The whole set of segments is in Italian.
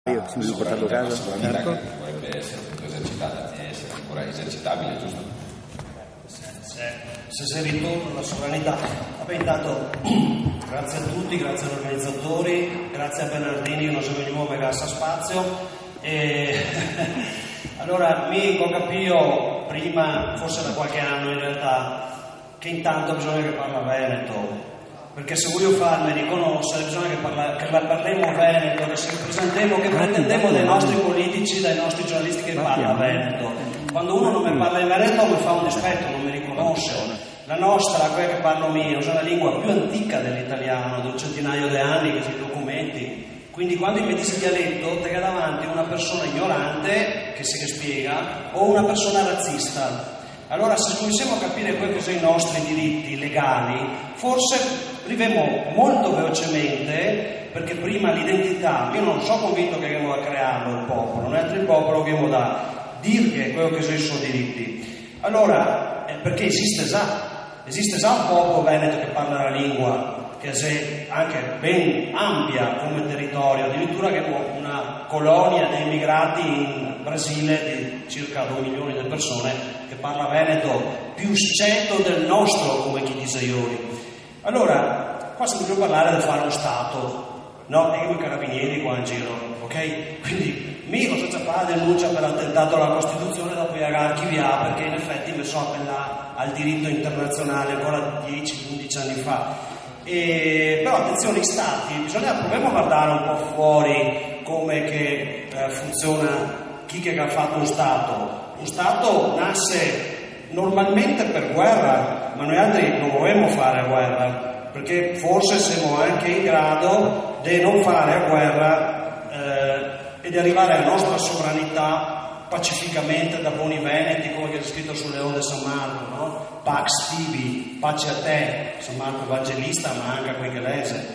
Io sono portato a casa, certo. Che dovrebbe essere esercitata e essere ancora esercitabile, giusto? Se si ritorna alla sovranità. Vabbè, intanto grazie a tutti, grazie agli organizzatori, grazie a Bernardini che non si veniva a Gassa Spazio. Allora mi ho capito prima, forse da qualche anno in realtà, che intanto bisogna che parla Veneto. Perché se voglio farmi riconoscere bisogna che parliamo Veneto, che si presentiamo, che pretendiamo dai nostri politici, dai nostri giornalisti che parla Veneto. Quando uno non mi parla in Veneto mi fa un dispetto, non mi riconosce. La nostra, quella che parlo io, è la lingua più antica dell'italiano, di un centinaio di anni che si documenti. Quindi quando invece il dialetto te davanti una persona ignorante che si spiega o una persona razzista. Allora se cominciamo a capire quelli che sono i nostri diritti legali, forse arriviamo molto velocemente, perché prima l'identità, io non sono convinto che abbiamo da crearlo il popolo, noi altri il popolo abbiamo da dire quello che sono i suoi diritti. Allora, perché esiste già un popolo veneto che parla la lingua, che è anche ben ampia come territorio, addirittura che abbiamo una colonia di immigrati in Brasile di circa 2 milioni di persone che parla veneto più sceto del nostro, come chi dice ieri. Allora, qua si deve parlare di fare uno Stato, no? E i carabinieri qua in giro, ok? Quindi, mi cosa c'è fare denuncia per attentato alla Costituzione dopo gli archiviare, perché in effetti mi sono appellato al diritto internazionale ancora 10-15 anni fa. Però attenzione, gli stati, proviamo a guardare un po' fuori come che funziona chi che ha fatto uno Stato. Un Stato nasce normalmente per guerra, ma noi altri non vorremmo fare guerra, perché forse siamo anche in grado di non fare guerra e di arrivare alla nostra sovranità pacificamente da buoni veneti, come che è scritto sul Leone di San Marco, no? Pax tibi, pace a te, San Marco Evangelista, ma anche a quei che lese.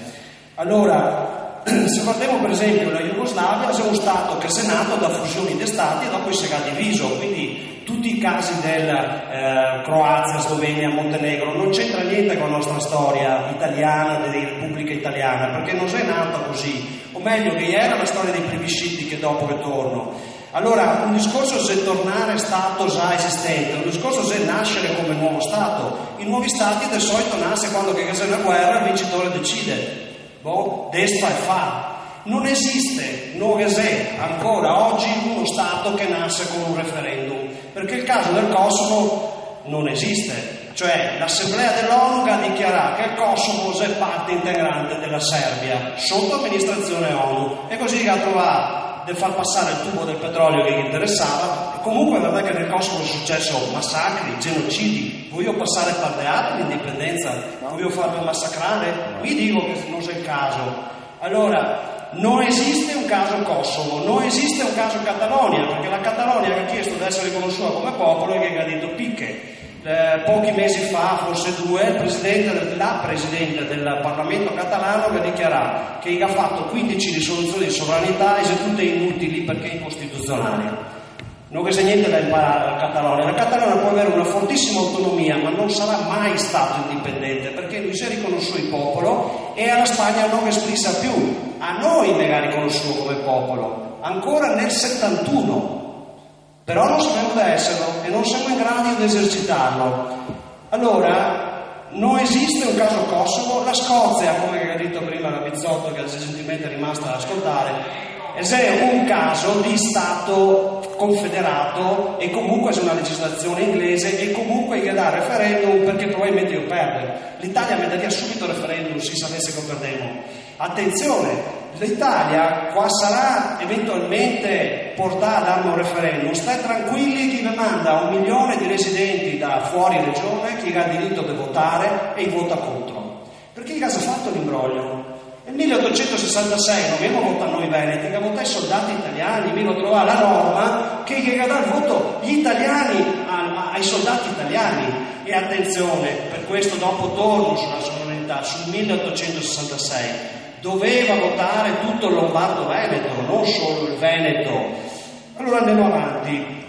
Allora, se guardiamo per esempio la Jugoslavia, è uno Stato che è nato da fusioni di Stati e dopo si è diviso, quindi tutti i casi del Croazia, Slovenia, Montenegro non c'entra niente con la nostra storia italiana, della Repubblica Italiana, perché non è nata così, o meglio che era la storia dei plebisciti che dopo ritorno. Allora, un discorso è tornare Stato già esistente, un discorso è nascere come nuovo Stato. I nuovi Stati del solito nasce quando che c'è una guerra il vincitore decide. Destra e fa. Non esiste, non esiste ancora oggi uno Stato che nasce con un referendum, perché il caso del Kosovo non esiste. Cioè l'Assemblea dell'ONU ha dichiarato che il Kosovo è parte integrante della Serbia, sotto amministrazione ONU, e così ha trovato di far passare il tubo del petrolio che gli interessava. E comunque è verdad che nel Kosovo è successo massacri, genocidi. Voglio passare per teatro l'indipendenza? Voglio farmi massacrare? Vi dico che non è il caso. Allora, non esiste un caso Kosovo, non esiste un caso Catalogna, perché la Catalogna ha chiesto di essere riconosciuta come popolo e che ha detto picche. Pochi mesi fa, forse 2, la Presidente del Parlamento catalano ha dichiarato che ha fatto 15 risoluzioni di sovranità e sono tutte inutili perché incostituzionali. Non c'è niente da imparare dalla Catalogna. La Catalogna può avere una fortissima autonomia, ma non sarà mai Stato indipendente, perché lui si è riconosciuto il popolo e alla Spagna non espressa più. A noi mi ha riconosciuto come popolo, ancora nel 71. Però non sappiamo da esserlo e non siamo in grado di esercitarlo. Allora, non esiste un caso Kosovo. La Scozia, come ha detto prima la Bizzotto, che gentilmente è rimasta ad ascoltare, è un caso di Stato confederato e comunque è una legislazione inglese e comunque che dà referendum perché probabilmente io perdo. L'Italia mi daria subito referendum se sapesse che perdiamo. Attenzione! L'Italia qua sarà eventualmente portata a dare un referendum, stai tranquilli, chi vi manda 1 milione di residenti da fuori regione, chi ha il diritto di votare e vota contro. Perché chi ha fatto l'imbroglio? Nel 1866 non abbiamo votato noi veneti, abbiamo votato i soldati italiani, abbiamo trovato la norma che dà il voto gli italiani ai soldati italiani. E attenzione, per questo dopo torno sulla sovranità, sul 1866. Doveva votare tutto il Lombardo-Veneto, non solo il Veneto. Allora andiamo avanti.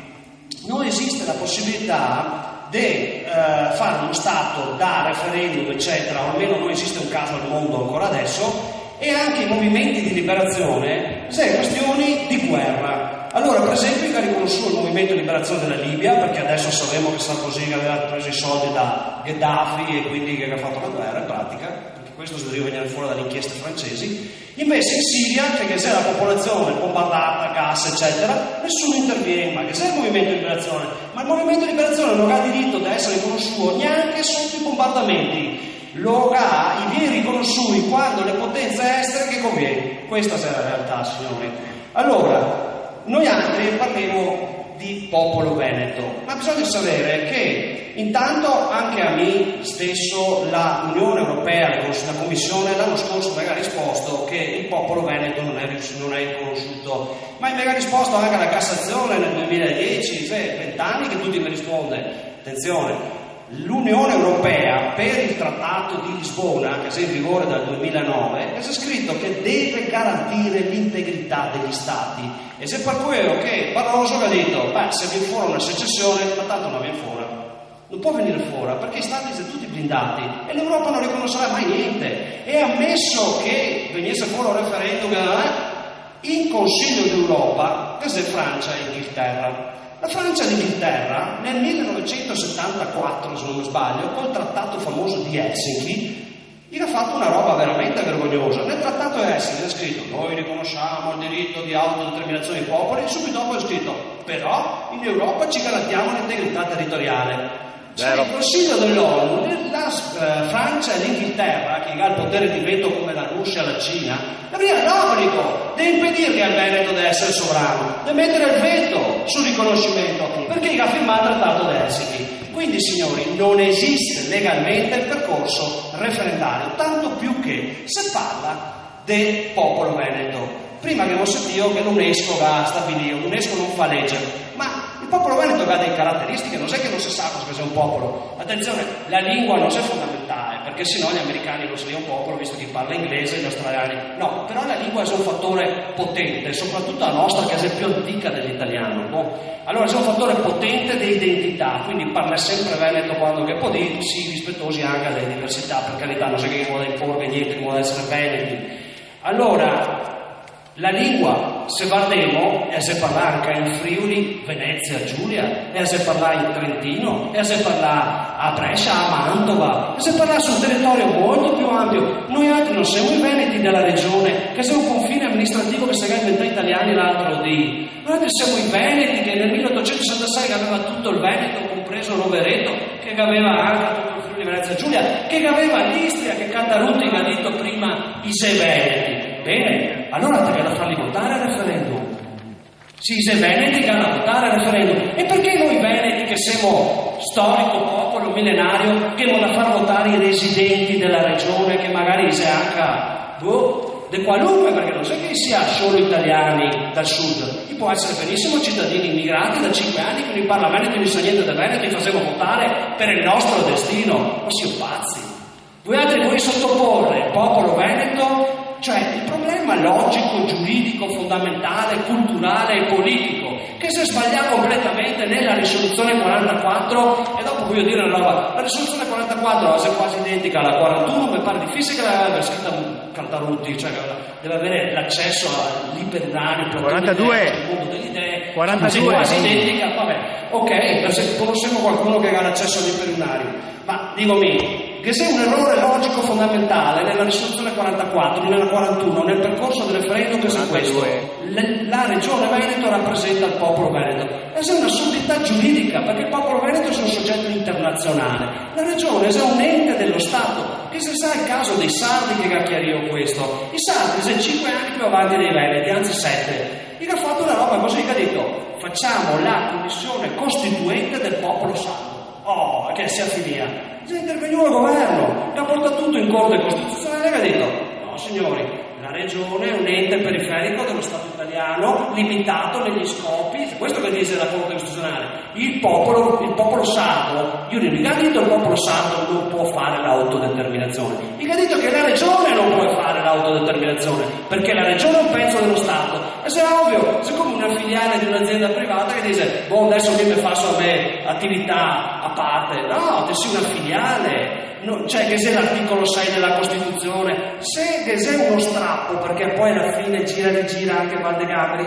Non esiste la possibilità di fare uno Stato da referendum, eccetera, o almeno non esiste un caso al mondo ancora adesso, e anche i movimenti di liberazione, se questioni guerra. Allora, per esempio, ha riconosciuto il Movimento di Liberazione della Libia, perché adesso sappiamo che Sarkozy aveva preso i soldi da Gheddafi e quindi che ha fatto la guerra in pratica, perché questo si deve venire fuori dalle inchieste francesi. Invece in Siria, che c'è la popolazione bombardata, gas, eccetera, nessuno interviene. Ma che c'è il Movimento di Liberazione? Ma il Movimento di Liberazione non ha diritto di essere riconosciuto neanche sotto i bombardamenti. Lo ha, i viene riconosciuti quando le potenze estere che conviene. Questa è la realtà, signori. Allora, noi altri parliamo di popolo veneto, ma bisogna sapere che intanto anche a me stesso l'Unione Europea, la Commissione l'anno scorso mi ha risposto che il popolo veneto non è riconosciuto, ma mi ha risposto anche la Cassazione nel 2010, 20 anni che tutti mi risponde. Attenzione, l'Unione Europea per il Trattato di Lisbona, che è in vigore dal 2009, è scritto che deve garantire l'integrità degli Stati. E se per quello che Barroso ha detto, se viene fuori una secessione, ma tanto non viene fuori. Non può venire fuori perché i Stati sono tutti blindati e l'Europa non riconoscerà mai niente. E ammesso che venisse fuori un referendum in Consiglio d'Europa, che è Francia e Inghilterra. La Francia e l'Inghilterra nel 1974, se non mi sbaglio, col trattato famoso di Helsinki, gli ha fatto una roba veramente vergognosa. Nel trattato di Helsinki è scritto: noi riconosciamo il diritto di autodeterminazione dei popoli, e subito dopo è scritto: però in Europa ci garantiamo l'integrità territoriale. Cioè, il Consiglio dell'ONU, la Francia e l'Inghilterra, che ha il potere di veto come la Russia e la Cina, aveva l'obbligo di impedirgli al Veneto di essere sovrano, di mettere il veto sul riconoscimento, perché ha firmato il trattato di Helsinki. Quindi, signori, non esiste legalmente il percorso referendario, tanto più che se parla del popolo veneto. Prima abbiamo sentito che l'UNESCO va a stabilire, l'UNESCO non fa legge, ma il popolo veneto ha delle caratteristiche, non è che non si sa cosa sia un popolo. Attenzione, la lingua non è fondamentale, perché sennò gli americani non sono un popolo, visto che parla inglese, gli australiani no, però la lingua è un fattore potente, soprattutto la nostra che è più antica dell'italiano, no? Allora è un fattore potente di identità, quindi parla sempre veneto quando che può dire, sì, rispettosi anche alle diversità, per carità, non è che vuole imporre niente, che vuole essere veneti. Allora, la lingua, se parliamo, è se parlare anche in Friuli, Venezia, Giulia, è se parlare in Trentino, è se parlare a Brescia, a Mantova, è se parlare su un territorio molto più ampio. Noi altri non siamo i veneti della regione, che siamo un confine amministrativo che si è inventato italiani l'altro dì. Noi altri siamo i veneti che nel 1866 aveva tutto il Veneto, compreso Rovereto, che aveva anche tutto il Friuli, Venezia, Giulia, che aveva l'Istria, che Cantarutti ha detto prima i sei veneti. Bene, allora devi farli votare al referendum. Sì, se veneti che hanno a votare al referendum. E perché noi veneti, che siamo storico popolo millenario, che non far votare i residenti della regione, che magari sia anche di qualunque, perché non c'è che sia solo italiani dal sud, chi può essere benissimo cittadini immigrati da 5 anni che non parla veneto, non sa niente del Veneto, li facciamo votare per il nostro destino. Ma siamo pazzi. Voi altri vuoi sottoporre il popolo veneto, cioè il problema logico, giuridico, fondamentale, culturale e politico, che si sbaglia completamente nella risoluzione 44, e dopo voglio dire una roba, la risoluzione 44 è quasi identica alla 41, mi pare difficile che l'aveva scritta Cantarutti, cioè deve avere l'accesso all'iperuranio, 42, il mondo delle idee, 42, quasi identica, vabbè, ok, conosciamo qualcuno che ha l'accesso all'iperuranio, ma dicomi, che sia un errore logico fondamentale nella risoluzione 44, nella 41, nel percorso del referendum, che sia questo: la regione Veneto rappresenta il popolo veneto. E è un'assurdità giuridica, perché il popolo veneto è un soggetto internazionale, la regione è un ente dello Stato. Che se sa il caso dei sardi, che ha chiarito questo, i sardi sono 5 anni più avanti dei veneti, anzi 7. Gli ha fatto una roba così, che ha detto: facciamo la commissione costituente del popolo sardo. Oh, che sia finita. È intervenuto il governo, che ha portato tutto in Corte Costituzionale, che ha detto: no signori, la regione è un ente periferico dello Stato italiano, limitato negli scopi, questo che dice la Corte Costituzionale. Il popolo sardo, io non gli ho detto il popolo sardo non può fare l'autodeterminazione, gli ho detto che la regione non può fare l'autodeterminazione, perché la regione è un pezzo dello Stato. E se è ovvio, siccome una una filiale di un'azienda privata che dice boh, adesso mi faccio a me attività a parte. No, te sei una filiale, no, cioè che sei l'articolo 6 della Costituzione, se che sei uno strappo, perché poi alla fine gira e rigira anche Valdegabri,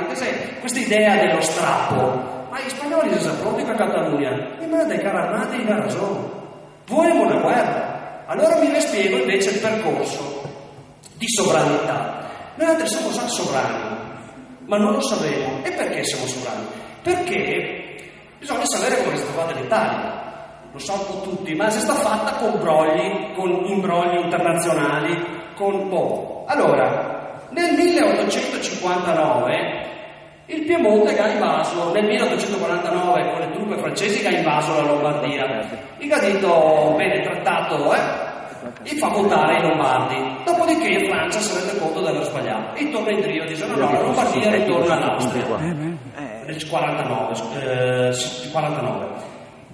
questa idea dello strappo. Ma gli spagnoli si sono pronti a Catalogna, mi manda i carri armati in ragione, vogliamo una guerra. Allora mi spiego invece il percorso di sovranità. Noi altri siamo già sovrani, ma non lo sapevo. E perché siamo sovrani? Perché bisogna sapere come si è trovata l'Italia. Lo so un po' tutti, ma si sta fatta con brogli, con imbrogli internazionali, con Allora, nel 1859 il Piemonte ha invaso, nel 1849 con le truppe francesi che ha invaso la Lombardia. Il ha detto, bene, trattato, e fa votare i lombardi. Dopodiché Francia si rende conto di aver sbagliato e torna in trio e dice no, la Lombardia ritorna all'Austria. Nel 49.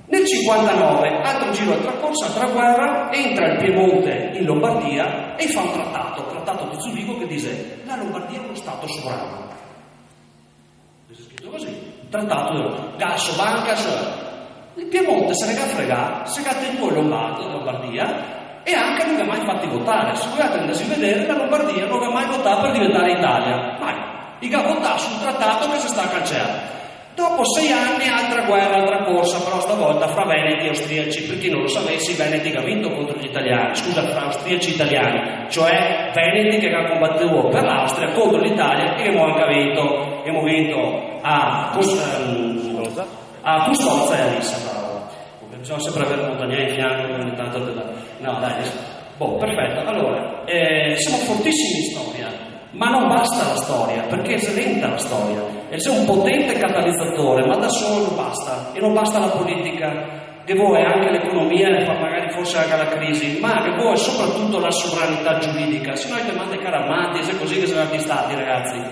Nel 59, altro giro, altra corsa, altra guerra, entra il Piemonte in Lombardia e fa un trattato di Zurigo che dice la Lombardia è uno stato sovrano. È scritto così, trattato Gasso, Bancas, il Piemonte se ne ha fregato, se ne ha tenuto in Lombardia e anche non ha mai fatti votare. Se volete andarsi a vedere, la Lombardia non ha mai votato per diventare Italia, mai. Il ha votato sul trattato che si sta cancellando. Dopo 6 anni altra guerra, altra corsa, però stavolta fra Veneti e Austriaci. Per chi non lo sapesse, i Veneti che ha vinto contro gli italiani, fra Austriaci e italiani, cioè Veneti che ha combattuto per l'Austria contro l'Italia e che abbiamo vinto a Custozza e a Lissa. Bisogna sempre avere montagnai in fianco ogni tanto no dai, perfetto. Allora, siamo fortissimi in storia, ma non basta la storia, perché è lenta la storia, e c'è un potente catalizzatore, ma da solo non basta, e non basta la politica, che vuole anche l'economia, magari forse anche la crisi, ma che vuole soprattutto la sovranità giuridica, se no ti manda i carri armati, è così che sono stati, ragazzi.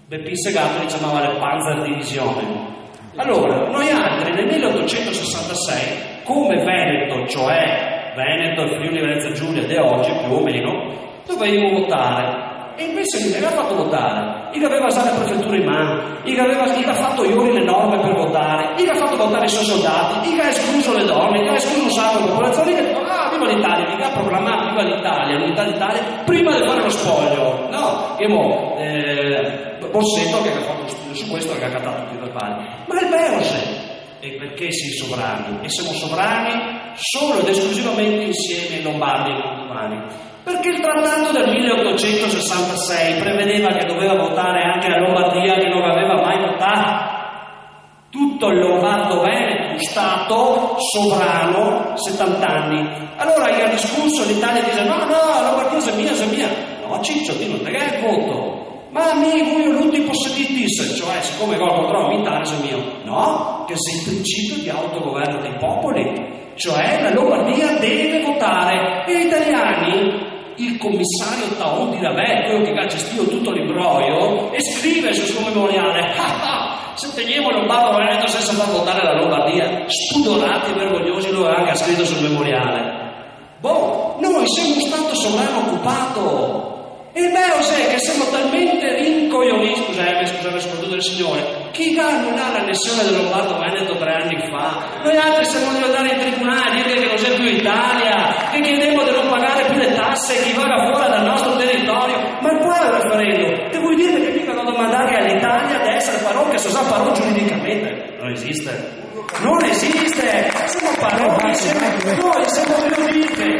Beppin Segato li chiamava le Panzer Divisione. Allora, noi altri nel 1866, come Veneto, cioè Veneto e Friuli Venezia Giulia di oggi più o meno, dovevamo votare. E invece non aveva fatto votare, gli aveva già le prefetture in mano, gli ha fatto ieri le norme per votare, gli ha fatto votare i suoi soldati, gli ha escluso le donne, gli ha escluso un sacco di popolazioni, gli ha detto viva l'Italia, gli ha proclamato viva l'Italia, l'unità d'Italia, prima di fare lo spoglio, no? E Bossetto che ha fatto uno studio su questo, che ha cattato tutti i verbali. Ma il Beose, e perché si è sovrani? E siamo sovrani solo ed esclusivamente insieme ai lombardi e ai romani. Perché il trattato del 1866 prevedeva che doveva votare anche la Lombardia che non aveva mai votato. Tutto il Lombardo-Veneto, un Stato sovrano, 70 anni. Allora il discorso l'Italia dice no, la Lombardia è mia. No, Ciccio, ti non te che il voto. Ma voi tutti posseditis, cioè siccome il controllo militare è mio. No, che sei il principio di autogoverno dei popoli. Cioè la Lombardia deve votare e gli italiani, il commissario Taon di Ravè, quello che ha gestito tutto l'imbroglio, e scrive sul suo memoriale se teniamo Lombardo Veneto senza far votare la Lombardia, spudorati e vergognosi, lo aveva anche scritto sul memoriale. Noi siamo un stato sovrano occupato. E il Beose che siamo talmente rincoglioniti, scusate soprattutto del Signore, chi non ha l'annessione del Lombardo Veneto 3 anni fa? Noi altri siamo di andare in tribunale a dire che non c'è più Italia, che chiediamo di non pagare più le tasse chi vaga fuori dal nostro territorio. Ma qua è il referendum, e vuoi dire che mica non domandare all'Italia di essere parole che si sa parole giuridicamente? Non esiste. Sono parole, noi siamo violite.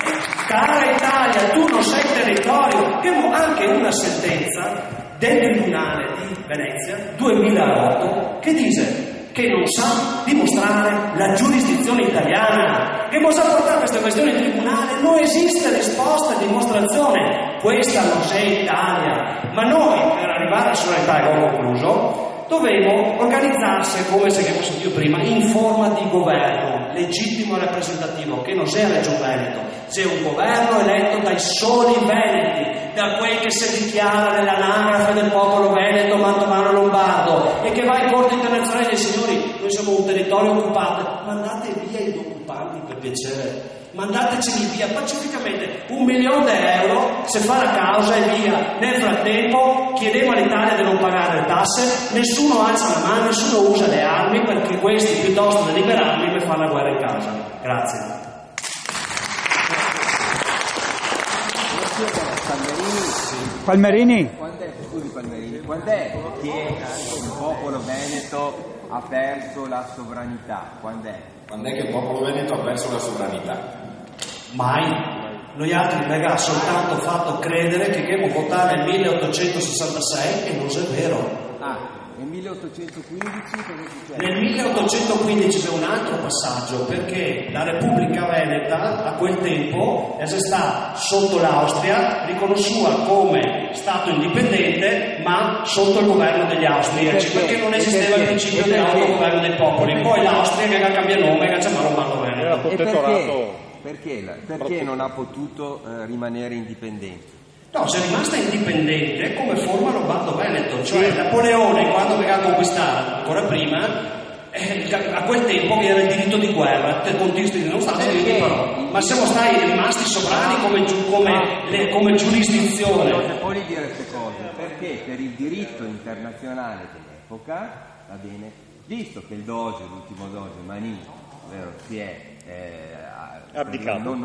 Cara Italia, tu non sei territorio. Abbiamo anche una sentenza del Tribunale di Venezia 2008 che dice che non sa dimostrare la giurisdizione italiana, che cosa portare queste questioni in tribunale. Non esiste risposta e dimostrazione. Questa non sei Italia. Ma noi, per arrivare alla sovranità, e ho concluso, dovevo organizzarsi, come si abbiamo sentito prima, in forma di governo legittimo e rappresentativo, che non sia Reggio Veneto, sia un governo eletto dai soli veneti, da quel che si dichiara nell'anagrafe del popolo veneto mantovano lombardo e che va in corte internazionale dei signori. Noi noi siamo un territorio occupato. Mandate via gli occupanti, per piacere. Mandateceli via pacificamente, 1 milione di euro se fa la causa e via. Nel frattempo chiedemo all'Italia di non pagare le tasse, nessuno alza la mano, nessuno usa le armi, perché questi piuttosto di liberarli per fare la guerra in casa. Grazie. Palmerini? Scusi Palmerini, quando è che il popolo veneto ha perso la sovranità? Quando è? Quando è che il popolo veneto ha perso la sovranità? Mai. Noi altri Lega ha soltanto fatto credere che dobbiamo votare nel 1866 e non è vero. Nel 1815 cosa è successo? Nel 1815 c'è un altro passaggio, perché la Repubblica Veneta a quel tempo è stata sotto l'Austria, riconosciuta come Stato indipendente, ma sotto il governo degli austriaci, perché non esisteva il principio dell'autogoverno dei popoli. Poi l'Austria che cambia nome e chiama Lombardo Veneto. Perché non ha potuto rimanere indipendente? No, si è rimasta indipendente come forma Lombardo-Veneto, cioè Napoleone quando aveva conquistato, ancora prima, a quel tempo vi era il diritto di guerra, non stato il diritto di parola, ma siamo stati rimasti sovrani come giurisdizione. Non si può dire queste cose, perché per il diritto internazionale dell'epoca, va bene, visto che il Doge, l'ultimo Doge, Manin, ovvero si è abdicato,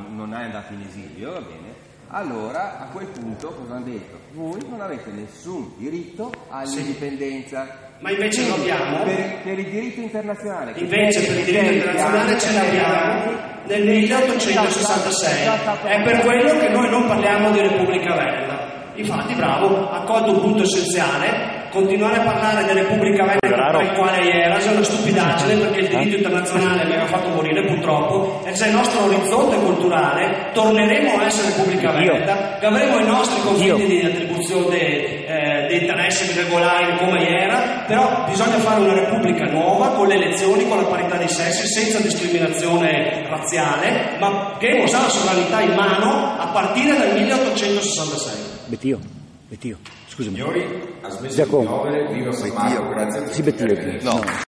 non è andato in esilio, va bene. Allora, a quel punto, cosa hanno detto? Voi non avete nessun diritto all'indipendenza. Ma invece lo abbiamo. Per il diritto internazionale. Invece per il diritto internazionale ce l'abbiamo nel 1866. È per quello che noi non parliamo di Repubblica Veneta. Infatti, bravo, ha colto un punto essenziale. Continuare a parlare di Repubblica Veneta per il quale era è una stupidaggine, perché il diritto internazionale mi ha fatto morire purtroppo, e c'è il nostro orizzonte culturale. Torneremo a essere Repubblica Veneta, che avremo i nostri conflitti di attribuzione di interessi regolari come era, però bisogna fare una Repubblica nuova, con le elezioni, con la parità dei sessi, senza discriminazione razziale, ma che ha la sovranità in mano a partire dal 1866. Bettio, scusami. Signori, ha smesso di piovere, viva San Marco, grazie a tutti. Sì, Bettio. No.